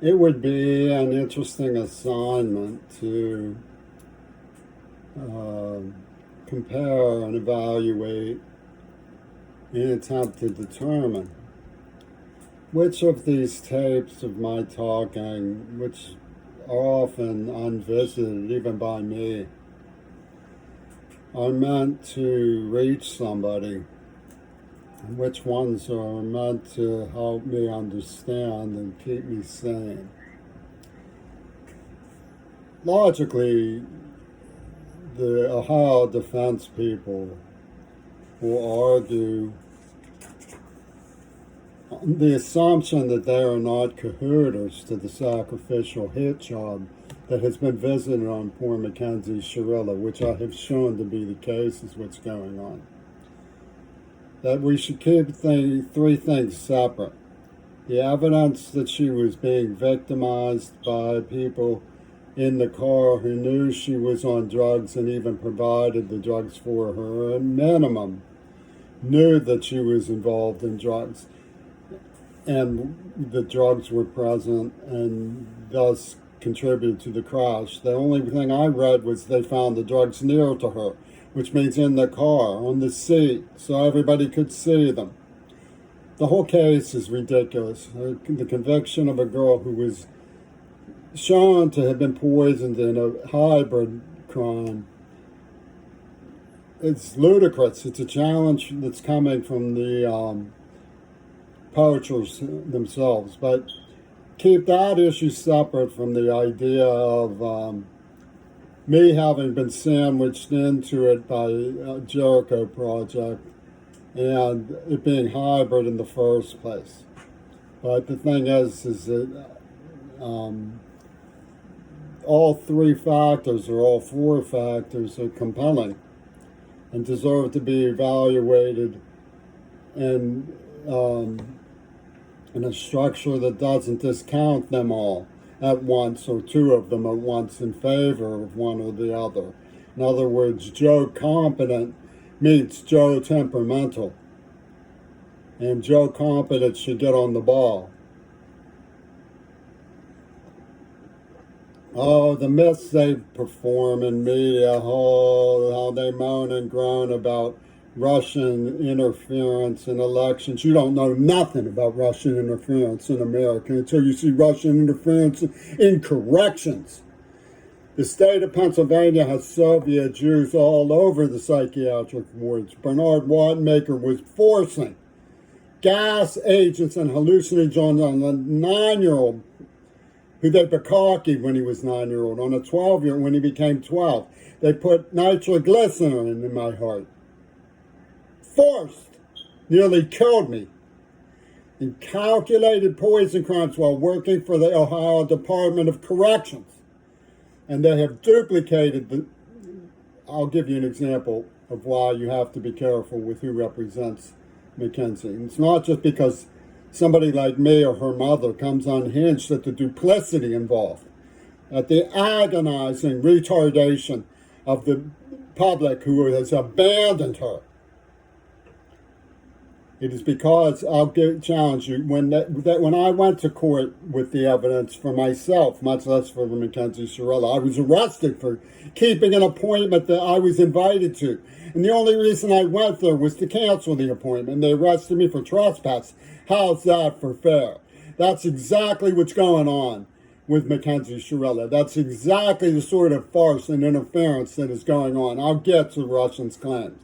It would be an interesting assignment to uh, compare and evaluate in an attempt to determine which of these tapes of my talking, which are often unvisited even by me, are meant to reach somebody, and which ones are meant to help me understand and keep me sane. Logically, the Ohio defense people will argue on the assumption that they are not cahooters to the sacrificial hit job that has been visited on poor Mackenzie Shirilla, which I have shown to be the case, is what's going on. That we should keep three things separate. The evidence that she was being victimized by people in the car who knew she was on drugs and even provided the drugs for her, at minimum, knew that she was involved in drugs and the drugs were present and thus contributed to the crash. The only thing I read was they found the drugs near to her, which means in the car, on the seat, so everybody could see them. The whole case is ridiculous. The conviction of a girl who was shown to have been poisoned in a hybrid crime, it's ludicrous. It's a challenge that's coming from the poachers themselves. But keep that issue separate from the idea of me having been sandwiched into it by Jericho Project and it being hybrid in the first place. But the thing is that all three factors or all four factors are compelling and deserve to be evaluated in a structure that doesn't discount them all at once or two of them at once in favor of one or the other. In other words, Joe competent meets Joe temperamental, and Joe competent should get on the ball. Oh, the myths they perform in media, oh, how they moan and groan about Russian interference in elections. You don't know nothing about Russian interference in America until you see Russian interference in corrections. The state of Pennsylvania has Soviet Jews all over the psychiatric wards. Bernard Wanamaker was forcing gas agents and hallucinogens on a 9-year-old who they bukkake when he was 9-year-old, on a 12-year-old when he became 12. They put nitroglycerin in my heart. Forced, nearly killed me. And calculated poison crimes while working for the Ohio Department of Corrections. And they have duplicated I'll give you an example of why you have to be careful with who represents Mackenzie. And it's not just because somebody like me or her mother comes unhinged at the duplicity involved, at the agonizing retardation of the public who has abandoned her. It is because I'll challenge you when I went to court with the evidence for myself, much less for Mackenzie Shirilla, I was arrested for keeping an appointment that I was invited to. And the only reason I went there was to cancel the appointment. They arrested me for trespass. How's that for fair? That's exactly what's going on with Mackenzie Shirilla. That's exactly the sort of farce and interference that is going on. I'll get to Russians' claims.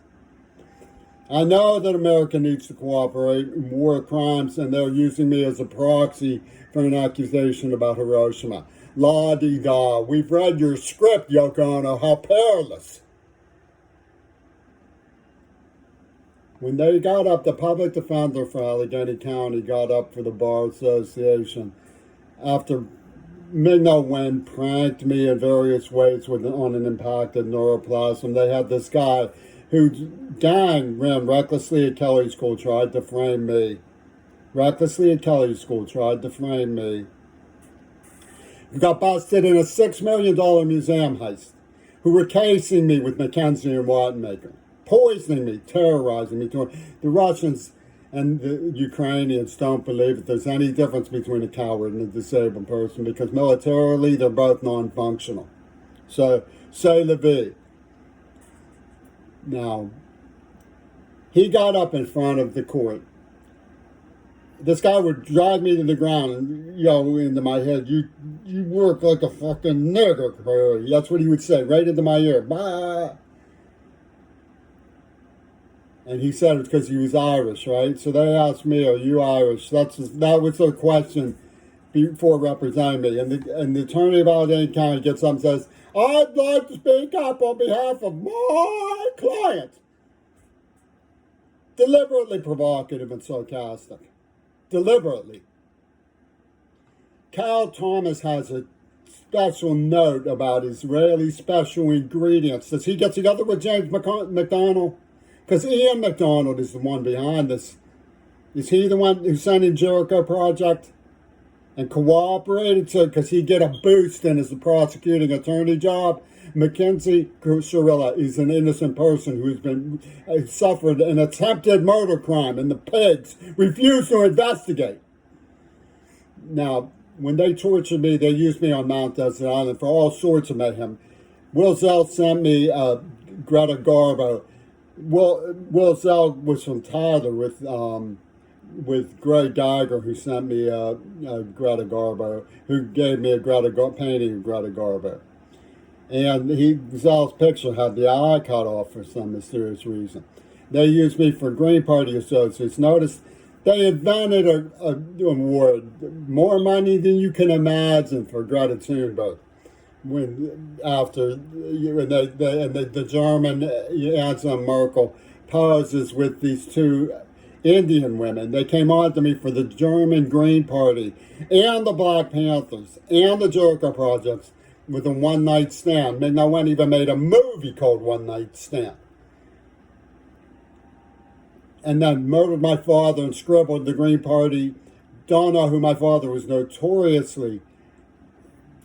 I know that America needs to cooperate in war crimes, and they're using me as a proxy for an accusation about Hiroshima. La-di-da. We've read your script, Yoko Ono. How perilous. When they got up, the public defender for Allegheny County got up for the Bar Association after Migno Wen pranked me in various ways on an impacted neuroplasm. They had this guy whose gang ran recklessly at Kelley School, tried to frame me. Recklessly at Kelley School, tried to frame me. Who got busted in a $6 million museum heist. Who were casing me with Mackenzie and Wanamaker. Poisoning me, terrorizing me. The Russians And the Ukrainians don't believe that there's any difference between a coward and a disabled person because militarily they're both non-functional. So, c'est la vie. Now, he got up in front of the court. This guy would drag me to the ground and yell into my head, you work like a fucking nigger, Curry. That's what he would say, right into my ear. Bah! And he said it's because he was Irish, right? So they asked me, are you Irish? That was their question before representing me. And the attorney of Allegheny County gets up and says, I'd like to speak up on behalf of my client. Deliberately provocative and sarcastic. Deliberately. Cal Thomas has a special note about Israeli special ingredients. Does he get together with James McDonald? Because Ian McDonald is the one behind this. Is he the one who sent in Jericho Project and cooperated to, because he'd get a boost in his prosecuting attorney job? Mackenzie Shirilla is an innocent person who's been suffered an attempted murder crime, and the pigs refuse to investigate. Now, when they tortured me, they used me on Mount Desert Island for all sorts of mayhem. Will Zell sent me Greta Garbo. Will Zell was from Tyler with Greg Geiger, who sent me Greta Garbo, who gave me a painting of Greta Garbo. And Zell's picture had the eye cut off for some mysterious reason. They used me for Green Party associates. Notice they invented an award, more money than you can imagine, for Greta Thunberg. The German Angela Merkel poses with these two Indian women. They came on to me for the German Green Party and the Black Panthers and the Jericho Projects with a one-night stand. No one even made a movie called One Night Stand. And then murdered my father and scribbled the Green Party. Don't know who my father was notoriously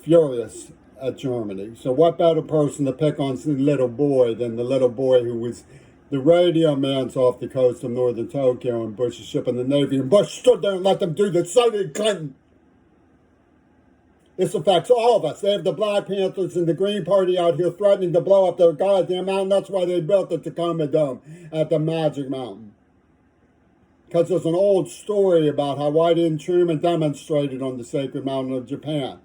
furious at Germany. So what better person to pick on the little boy than the little boy who was the radio man's off the coast of northern Tokyo, and Bush is shipping the Navy, and Bush stood there and let them do the so did Clinton. This affects all of us. They have the Black Panthers and the Green Party out here threatening to blow up their goddamn mountain. That's why they built the Tacoma Dome at the Magic Mountain. Because there's an old story about how why didn't Truman demonstrated on the sacred mountain of Japan.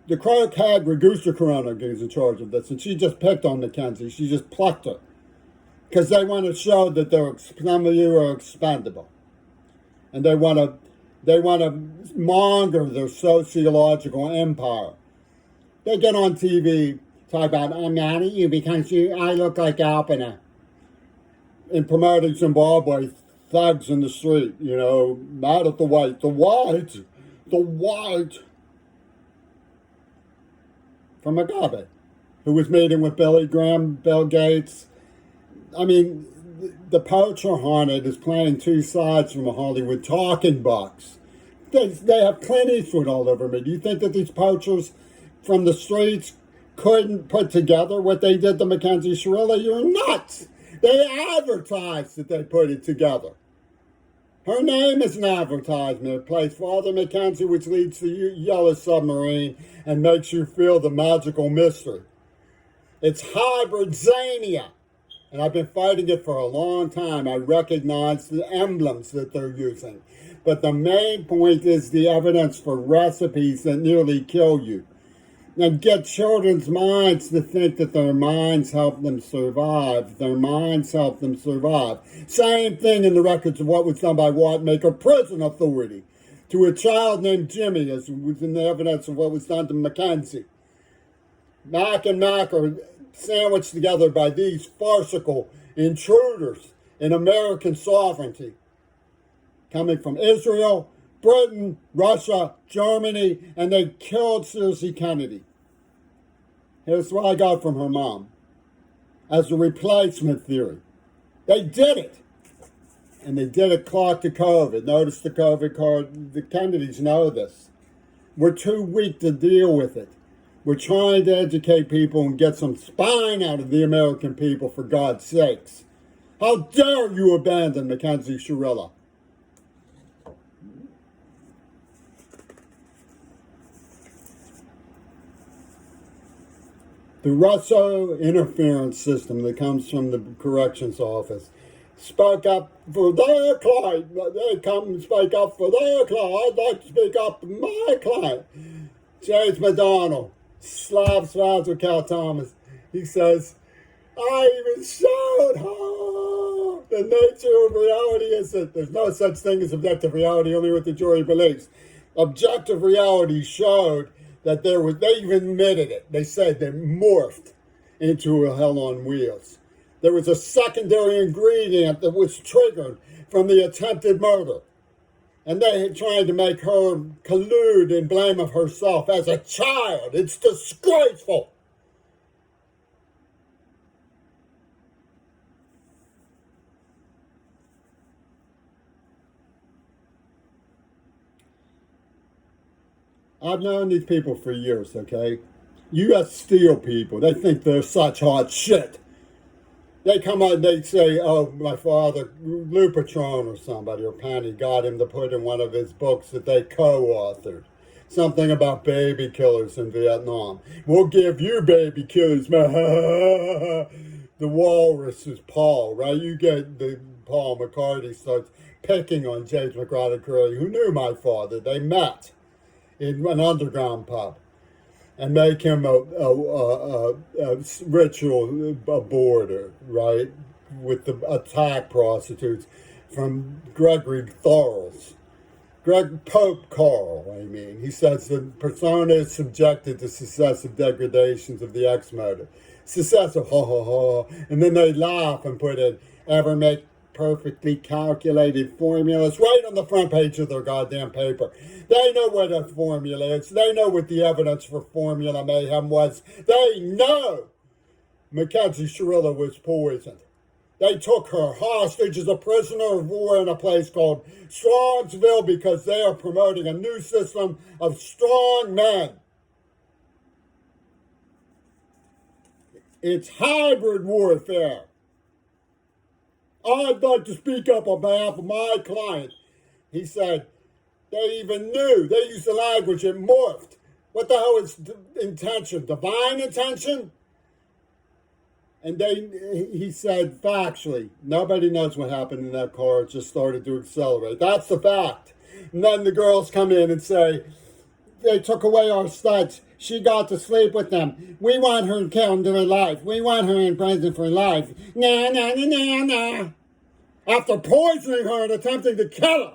The Clark Hag Ragusa Corona is in charge of this, and she just picked on Mackenzie. She just plucked her. Because they want to show that some of you are expendable. And they want to monger their sociological empire. They get on TV, talk about, I'm mad at you because I look like Alpina. In promoting Zimbabwe, thugs in the street, mad at the white. The white. From Mugabe, who was meeting with Billy Graham, Bill Gates. I mean, the poacher haunted is playing two sides from a Hollywood talking box. They have Clint Eastwood all over me. Do you think that these poachers from the streets couldn't put together what they did to Mackenzie Shirilla? You're nuts. They advertised that they put it together. Her name is an advertisement. It plays Father Mackenzie, which leads to Yellow Submarine and makes you feel the magical mystery. It's Hybridzania. And I've been fighting it for a long time. I recognize the emblems that they're using. But the main point is the evidence for recipes that nearly kill you. And get children's minds to think that their minds help them survive. Their minds help them survive. Same thing in the records of what was done by Watmaker Prison Authority to a child named Jimmy, as was in the evidence of what was done to Mackenzie. Mac and Mac are sandwiched together by these farcical intruders in American sovereignty, coming from Israel, Britain, Russia, Germany, and they killed Circe Kennedy. Here's what I got from her mom as a replacement theory. They did it. And they did it clock to COVID. Notice the COVID card. The Kennedys know this. We're too weak to deal with it. We're trying to educate people and get some spine out of the American people, for God's sakes. How dare you abandon Mackenzie Shirilla? The Russo interference system that comes from the corrections office spoke up for their client. They come and speak up for their client. I'd like to speak up for my client. James McDonald, Slav Spencer Cal Thomas. He says, I even showed her the nature of reality is that there's no such thing as objective reality, only what the jury believes. Objective reality showed that they even admitted it. They said they morphed into a hell on wheels. There was a secondary ingredient that was triggered from the attempted murder. And they had tried to make her collude in blame of herself as a child. It's disgraceful. I've known these people for years, okay? U.S. Steel people, they think they're such hot shit. They come out and they say, oh, my father, Lou Patron or somebody, or Penny, got him to put in one of his books that they co-authored. Something about baby killers in Vietnam. We'll give you baby killers, man. The walrus is Paul, right? You get the Paul McCartney starts picking on James McGrath Curry, who knew my father. They met in an underground pub, and make him a ritual aborter, right, with the attack prostitutes from Gregory Thorles. Pope Carl, I mean. He says the persona is subjected to successive degradations of the X motive. Successive, ha ha ha. And then they laugh and put in, ever make perfectly calculated formulas right on the front page of their goddamn paper. They know what a formula is. They know what the evidence for formula mayhem was. They know Mackenzie Shirilla was poisoned. They took her hostage as a prisoner of war in a place called Strongsville because they are promoting a new system of strong men. It's hybrid warfare. I'd like to speak up on behalf of my client. He said, they even knew. They used the language, it morphed. What the hell is intention? Divine intention? And he said, factually, nobody knows what happened in that car. It just started to accelerate. That's the fact. And then the girls come in and say, they took away our studs. She got to sleep with them. We want her killed to her life. We want her in prison for life. Nah, nah, nah, nah, nah. After poisoning her and attempting to kill her.